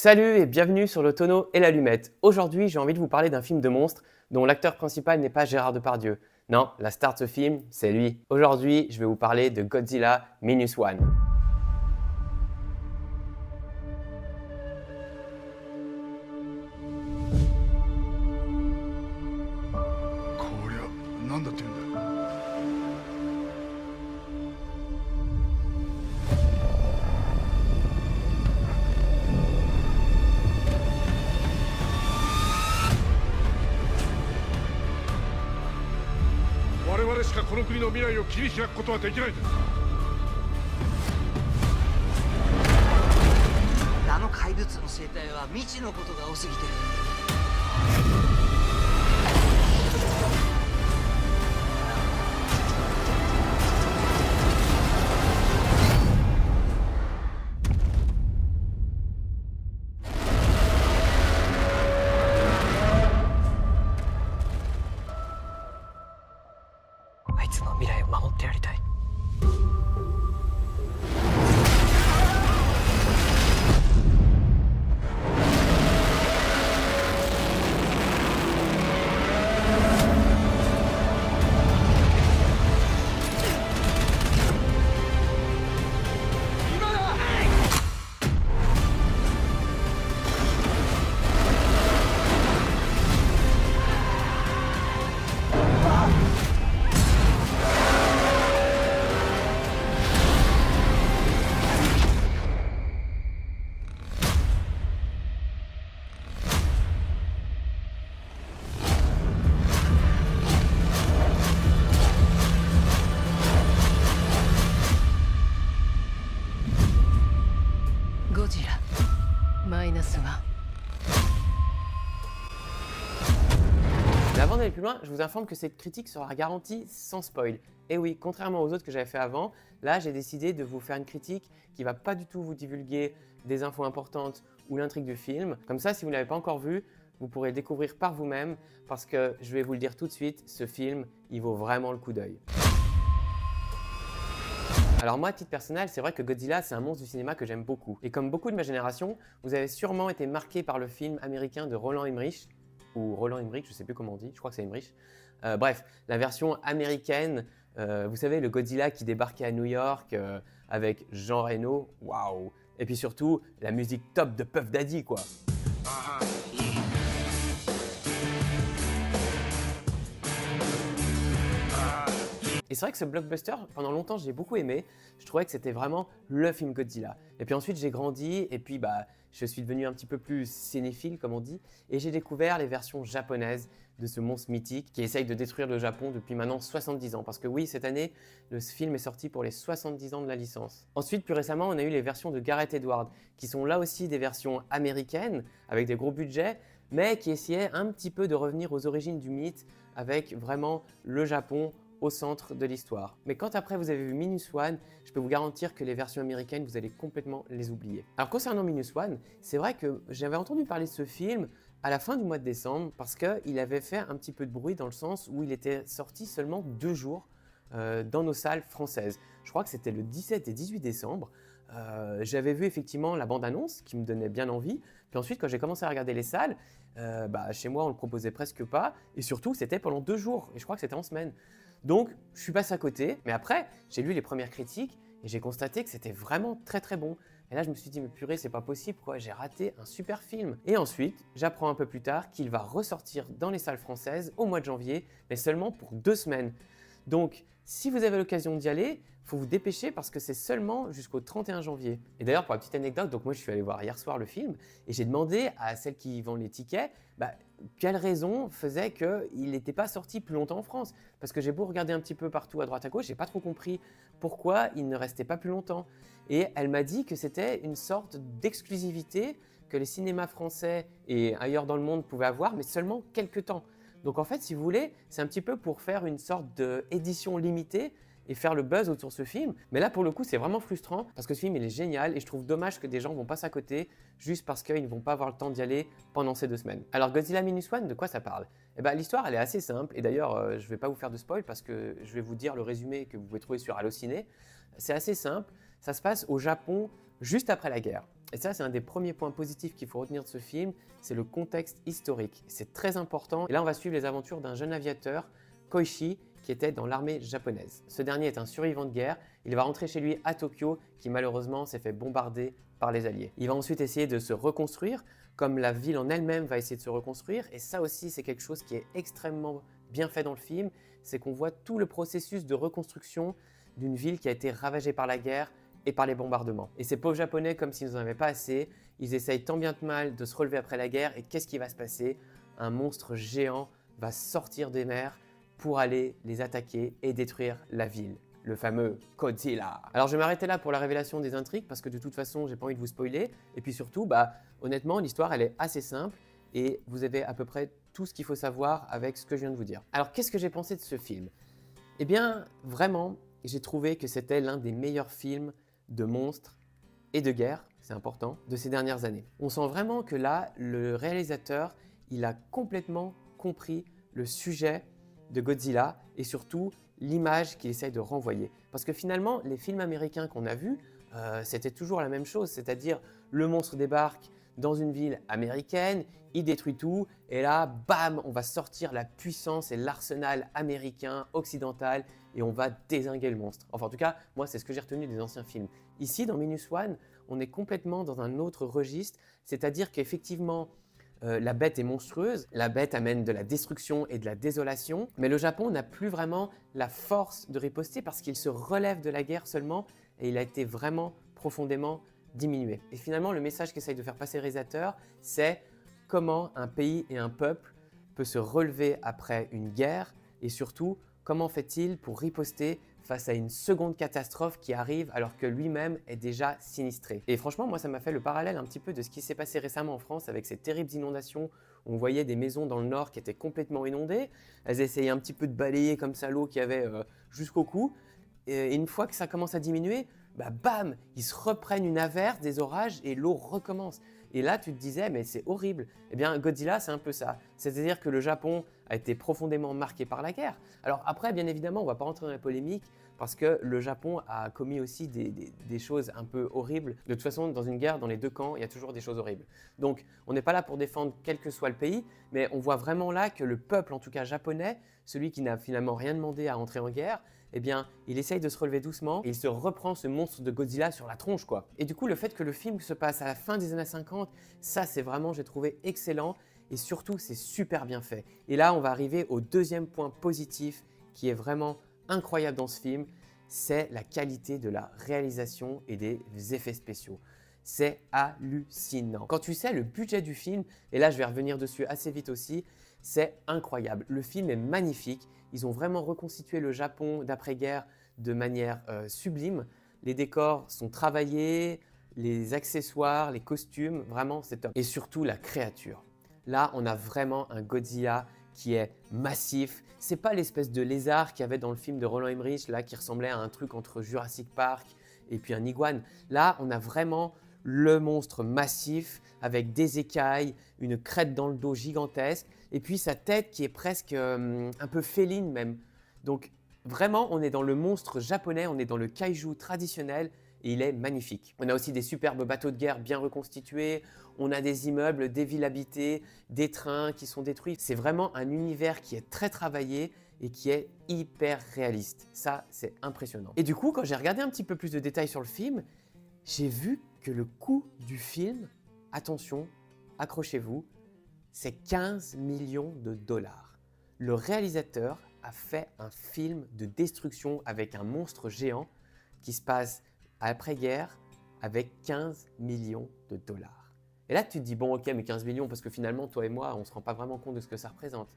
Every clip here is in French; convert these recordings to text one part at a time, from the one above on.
Salut et bienvenue sur le tonneau et l'allumette. Aujourd'hui, j'ai envie de vous parler d'un film de monstre dont l'acteur principal n'est pas Gérard Depardieu. Non, la star de ce film, c'est lui. Aujourd'hui, je vais vous parler de Godzilla Minus One. こりゃなんだってんだ。我々しかこの国の未来を切り開くことはできないんだ。あの怪物の生態は未知のことが多すぎてる。あいつの未来を守ってやりたい。ゴジラマイナス1。Mais avant d'aller plus loin, je vous informe que cette critique sera garantie sans spoil. Et oui, contrairement aux autres que j'avais fait avant, là j'ai décidé de vous faire une critique qui va pas du tout vous divulguer des infos importantes ou l'intrigue du film. Comme ça, si vous ne l'avez pas encore vu, vous pourrez le découvrir par vous-même parce que, je vais vous le dire tout de suite, ce film, il vaut vraiment le coup d'œil. Alors moi, à titre personnel, c'est vrai que Godzilla, c'est un monstre du cinéma que j'aime beaucoup. Et comme beaucoup de ma génération, vous avez sûrement été marqué par le film américain de Roland Emmerich, ou Roland Emmerich, je ne sais plus comment on dit, je crois que c'est Emmerich. Bref, la version américaine, vous savez, le Godzilla qui débarquait à New York avec Jean Reno, waouh. Et puis surtout, la musique top de Puff Daddy, quoi. Et c'est vrai que ce blockbuster, pendant longtemps, j'ai beaucoup aimé. Je trouvais que c'était vraiment le film Godzilla. Et puis ensuite, j'ai grandi et puis je suis devenu un petit peu plus cinéphile, comme on dit. Et j'ai découvert les versions japonaises de ce monstre mythique qui essaye de détruire le Japon depuis maintenant 70 ans. Parce que oui, cette année, le film est sorti pour les 70 ans de la licence. Ensuite, plus récemment, on a eu les versions de Gareth Edwards, qui sont là aussi des versions américaines, avec des gros budgets, mais qui essayaient un petit peu de revenir aux origines du mythe, avec vraiment le Japon au centre de l'histoire. Mais quand après vous avez vu Minus One, je peux vous garantir que les versions américaines, vous allez complètement les oublier. Alors concernant Minus One, c'est vrai que j'avais entendu parler de ce film à la fin du mois de décembre parce qu'il avait fait un petit peu de bruit dans le sens où il était sorti seulement 2 jours dans nos salles françaises. Je crois que c'était le 17 et 18 décembre. J'avais vu effectivement la bande-annonce qui me donnait bien envie. Puis ensuite, quand j'ai commencé à regarder les salles, chez moi, on ne le proposait presque pas. Et surtout, c'était pendant 2 jours. Et je crois que c'était en semaine. Donc, je suis passé à côté. Mais après, j'ai lu les premières critiques et j'ai constaté que c'était vraiment très très bon. Et là, je me suis dit, mais purée, c'est pas possible, quoi. J'ai raté un super film. Et ensuite, j'apprends un peu plus tard qu'il va ressortir dans les salles françaises au mois de janvier, mais seulement pour 2 semaines. Donc, si vous avez l'occasion d'y aller, il faut vous dépêcher parce que c'est seulement jusqu'au 31 janvier. Et d'ailleurs, pour la petite anecdote, donc moi je suis allé voir hier soir le film et j'ai demandé à celle qui vend les tickets quelle raison faisait qu'il n'était pas sorti plus longtemps en France. Parce que j'ai beau regarder un petit peu partout à droite à gauche, j'ai pas trop compris pourquoi il ne restait pas plus longtemps. Et elle m'a dit que c'était une sorte d'exclusivité que les cinémas français et ailleurs dans le monde pouvaient avoir, mais seulement quelques temps. Donc en fait, si vous voulez, c'est un petit peu pour faire une sorte d'édition limitée et faire le buzz autour de ce film. Mais là, pour le coup, c'est vraiment frustrant parce que ce film, il est génial et je trouve dommage que des gens vont passer à côté juste parce qu'ils ne vont pas avoir le temps d'y aller pendant ces 2 semaines. Alors, Godzilla Minus One, de quoi ça parle? Eh ben, l'histoire, elle est assez simple et d'ailleurs, je ne vais pas vous faire de spoil parce que je vais vous dire le résumé que vous pouvez trouver sur Allociné. C'est assez simple, ça se passe au Japon juste après la guerre. Et ça, c'est un des premiers points positifs qu'il faut retenir de ce film, c'est le contexte historique. C'est très important. Et là, on va suivre les aventures d'un jeune aviateur, Koichi, qui était dans l'armée japonaise. Ce dernier est un survivant de guerre. Il va rentrer chez lui à Tokyo, qui malheureusement s'est fait bombarder par les Alliés. Il va ensuite essayer de se reconstruire, comme la ville en elle-même va essayer de se reconstruire. Et ça aussi, c'est quelque chose qui est extrêmement bien fait dans le film. C'est qu'on voit tout le processus de reconstruction d'une ville qui a été ravagée par la guerre et par les bombardements. Et ces pauvres Japonais, comme s'ils n'en avaient pas assez, ils essayent tant bien que mal de se relever après la guerre. Et qu'est-ce qui va se passer? Un monstre géant va sortir des mers pour aller les attaquer et détruire la ville. Le fameux Godzilla. Alors je vais m'arrêter là pour la révélation des intrigues parce que de toute façon, j'ai pas envie de vous spoiler. Et puis surtout, honnêtement, l'histoire, elle est assez simple et vous avez à peu près tout ce qu'il faut savoir avec ce que je viens de vous dire. Alors qu'est-ce que j'ai pensé de ce film? Eh bien, vraiment, j'ai trouvé que c'était l'un des meilleurs films de monstres et de guerre, c'est important, de ces dernières années. On sent vraiment que là, le réalisateur, il a complètement compris le sujet de Godzilla et surtout l'image qu'il essaye de renvoyer. Parce que finalement, les films américains qu'on a vus, c'était toujours la même chose, c'est-à-dire le monstre débarque dans une ville américaine, il détruit tout, et là, bam, on va sortir la puissance et l'arsenal américain, occidental, et on va dézinguer le monstre. Enfin, en tout cas, moi, c'est ce que j'ai retenu des anciens films. Ici, dans Minus One, on est complètement dans un autre registre, c'est-à-dire qu'effectivement, la bête est monstrueuse, la bête amène de la destruction et de la désolation, mais le Japon n'a plus vraiment la force de riposter parce qu'il se relève de la guerre seulement et il a été vraiment profondément diminué. Et finalement, le message qu'essaye de faire passer le réalisateur, c'est comment un pays et un peuple peut se relever après une guerre et surtout, comment fait-il pour riposter face à une seconde catastrophe qui arrive alors que lui-même est déjà sinistré. Et franchement, moi, ça m'a fait le parallèle un petit peu de ce qui s'est passé récemment en France avec ces terribles inondations où on voyait des maisons dans le nord qui étaient complètement inondées. Elles essayaient un petit peu de balayer comme ça l'eau qu'il y avait jusqu'au cou. Et une fois que ça commence à diminuer, bam, ils se reprennent une averse, des orages et l'eau recommence. Et là, tu te disais, mais c'est horrible. Eh bien, Godzilla, c'est un peu ça. C'est-à-dire que le Japon a été profondément marqué par la guerre. Alors après, bien évidemment, on ne va pas rentrer dans la polémique parce que le Japon a commis aussi des choses un peu horribles. De toute façon, dans une guerre, dans les deux camps, il y a toujours des choses horribles. Donc, on n'est pas là pour défendre quel que soit le pays, mais on voit vraiment là que le peuple, en tout cas japonais, celui qui n'a finalement rien demandé à entrer en guerre, eh bien, il essaye de se relever doucement et il se reprend ce monstre de Godzilla sur la tronche, quoi. Et du coup, le fait que le film se passe à la fin des années 50, ça, c'est vraiment, j'ai trouvé excellent et surtout, c'est super bien fait. Et là, on va arriver au deuxième point positif qui est vraiment incroyable dans ce film, c'est la qualité de la réalisation et des effets spéciaux. C'est hallucinant. Quand tu sais le budget du film, et là, je vais revenir dessus assez vite aussi, c'est incroyable. Le film est magnifique. Ils ont vraiment reconstitué le Japon d'après-guerre de manière sublime. Les décors sont travaillés, les accessoires, les costumes, vraiment c'est top. Et surtout la créature. Là, on a vraiment un Godzilla qui est massif. C'est pas l'espèce de lézard qu'il y avait dans le film de Roland Emmerich, là, qui ressemblait à un truc entre Jurassic Park et puis un iguane. Là, on a vraiment le monstre massif avec des écailles, une crête dans le dos gigantesque et puis sa tête qui est presque un peu féline même. Donc vraiment, on est dans le monstre japonais, on est dans le kaiju traditionnel et il est magnifique. On a aussi des superbes bateaux de guerre bien reconstitués, on a des immeubles, des villes habitées, des trains qui sont détruits. C'est vraiment un univers qui est très travaillé et qui est hyper réaliste. Ça, c'est impressionnant. Et du coup, quand j'ai regardé un petit peu plus de détails sur le film, j'ai vu que le coût du film, attention, accrochez-vous, c'est 15 millions de dollars. Le réalisateur a fait un film de destruction avec un monstre géant qui se passe après-guerre avec 15 millions de dollars. Et là, tu te dis, bon, ok, mais 15 millions, parce que finalement, toi et moi, on ne se rend pas vraiment compte de ce que ça représente.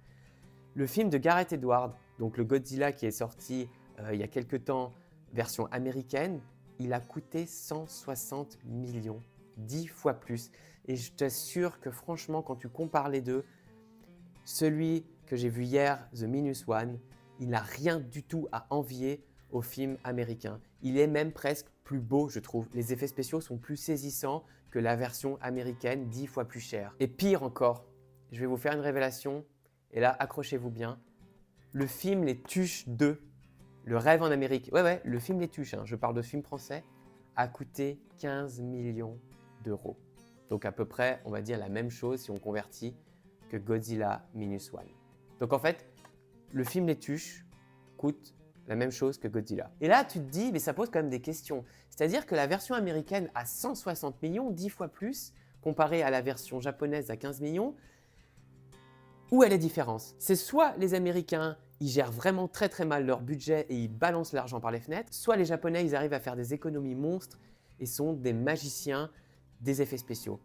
Le film de Gareth Edwards, donc le Godzilla qui est sorti il y a quelques temps, version américaine, il a coûté 160 millions, 10 fois plus. Et je t'assure que franchement, quand tu compares les deux, celui que j'ai vu hier, The Minus One, il n'a rien du tout à envier au film américain. Il est même presque plus beau, je trouve. Les effets spéciaux sont plus saisissants que la version américaine, 10 fois plus chère. Et pire encore, je vais vous faire une révélation, et là, accrochez-vous bien. Le film Les Tuches 2, Le Rêve en Amérique, ouais, le film Les Tuches, hein, je parle de film français, a coûté 15 millions d'euros. Donc à peu près, on va dire la même chose si on convertit que Godzilla Minus One. Donc en fait, le film Les Tuches coûte la même chose que Godzilla. Et là, tu te dis, mais ça pose quand même des questions. C'est-à-dire que la version américaine a 160 millions, 10 fois plus, comparé à la version japonaise à 15 millions. Où est la différence? C'est soit les Américains, ils gèrent vraiment très très mal leur budget et ils balancent l'argent par les fenêtres, soit les Japonais, ils arrivent à faire des économies monstres et sont des magiciens des effets spéciaux.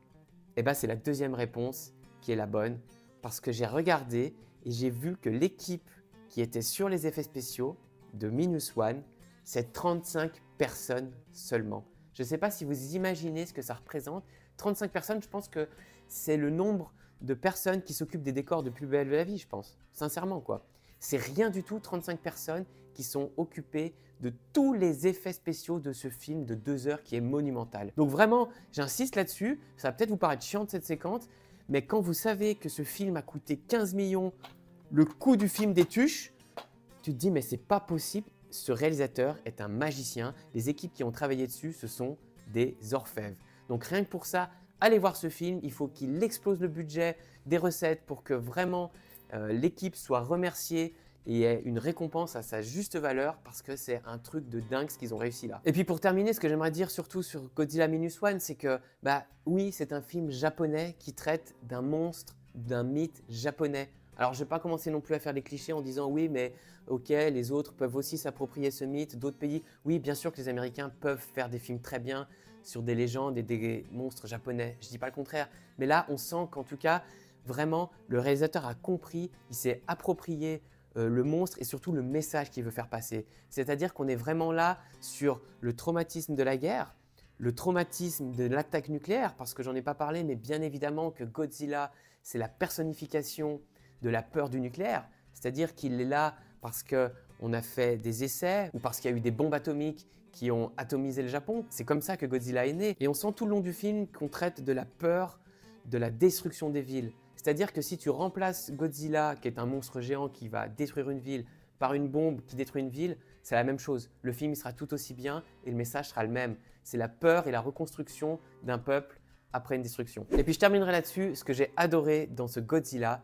Et bien c'est la deuxième réponse qui est la bonne, parce que j'ai regardé et j'ai vu que l'équipe qui était sur les effets spéciaux de Minus One, c'est 35 personnes seulement. Je ne sais pas si vous imaginez ce que ça représente. 35 personnes, je pense que c'est le nombre de personnes qui s'occupent des décors de Plus belle la vie, je pense. Sincèrement, quoi. C'est rien du tout, 35 personnes qui sont occupées de tous les effets spéciaux de ce film de 2 heures qui est monumental. Donc vraiment, j'insiste là-dessus. Ça va peut-être vous paraître chiant cette séquence, mais quand vous savez que ce film a coûté 15 millions, le coût du film des Tuches, tu te dis mais c'est pas possible. Ce réalisateur est un magicien. Les équipes qui ont travaillé dessus, ce sont des orfèvres. Donc rien que pour ça, allez voir ce film. Il faut qu'il explose le budget des recettes pour que vraiment l'équipe soit remerciée et ait une récompense à sa juste valeur, parce que c'est un truc de dingue ce qu'ils ont réussi là. Et puis pour terminer, ce que j'aimerais dire surtout sur Godzilla Minus One, c'est que oui, c'est un film japonais qui traite d'un monstre, d'un mythe japonais. Alors je ne vais pas commencer non plus à faire des clichés en disant oui mais ok, les autres peuvent aussi s'approprier ce mythe, d'autres pays. Oui, bien sûr que les Américains peuvent faire des films très bien sur des légendes et des monstres japonais, je ne dis pas le contraire. Mais là, on sent qu'en tout cas, vraiment, le réalisateur a compris, il s'est approprié le monstre et surtout le message qu'il veut faire passer. C'est-à-dire qu'on est vraiment là sur le traumatisme de la guerre, le traumatisme de l'attaque nucléaire, parce que j'en ai pas parlé, mais bien évidemment que Godzilla, c'est la personnification de la peur du nucléaire. C'est-à-dire qu'il est là parce qu'on a fait des essais ou parce qu'il y a eu des bombes atomiques qui ont atomisé le Japon. C'est comme ça que Godzilla est né. Et on sent tout le long du film qu'on traite de la peur, de la destruction des villes. C'est-à-dire que si tu remplaces Godzilla, qui est un monstre géant qui va détruire une ville, par une bombe qui détruit une ville, c'est la même chose. Le film il sera tout aussi bien et le message sera le même. C'est la peur et la reconstruction d'un peuple après une destruction. Et puis je terminerai là-dessus. Ce que j'ai adoré dans ce Godzilla,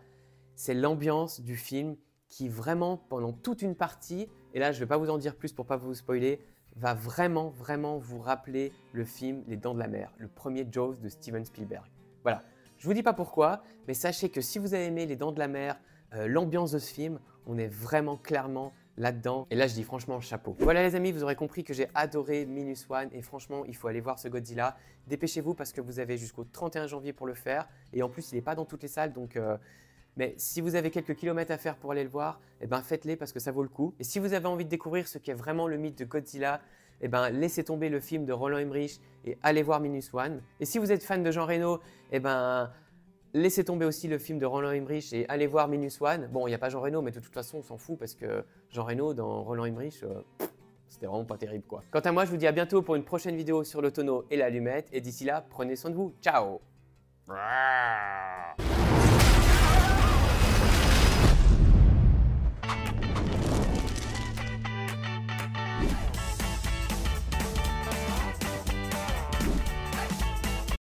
c'est l'ambiance du film qui vraiment, pendant toute une partie, et là je ne vais pas vous en dire plus pour ne pas vous spoiler, va vraiment vous rappeler le film Les Dents de la Mer, le premier Jaws de Steven Spielberg. Voilà. Je ne vous dis pas pourquoi, mais sachez que si vous avez aimé Les Dents de la Mer, l'ambiance de ce film, on est vraiment clairement là-dedans. Et là, je dis franchement chapeau. Voilà les amis, vous aurez compris que j'ai adoré Minus One et franchement, il faut aller voir ce Godzilla. Dépêchez-vous parce que vous avez jusqu'au 31 janvier pour le faire. Et en plus, il n'est pas dans toutes les salles, donc... Mais si vous avez quelques kilomètres à faire pour aller le voir, eh ben faites-les parce que ça vaut le coup. Et si vous avez envie de découvrir ce qu'est vraiment le mythe de Godzilla, eh ben laissez tomber le film de Roland Emmerich et allez voir Minus One. Et si vous êtes fan de Jean Reno, eh ben laissez tomber aussi le film de Roland Emmerich et allez voir Minus One. Bon, il n'y a pas Jean Reno, mais de toute façon, on s'en fout parce que Jean Reno dans Roland Emmerich, c'était vraiment pas terrible quoi. Quant à moi, je vous dis à bientôt pour une prochaine vidéo sur le tonneau et l'allumette. Et d'ici là, prenez soin de vous. Ciao!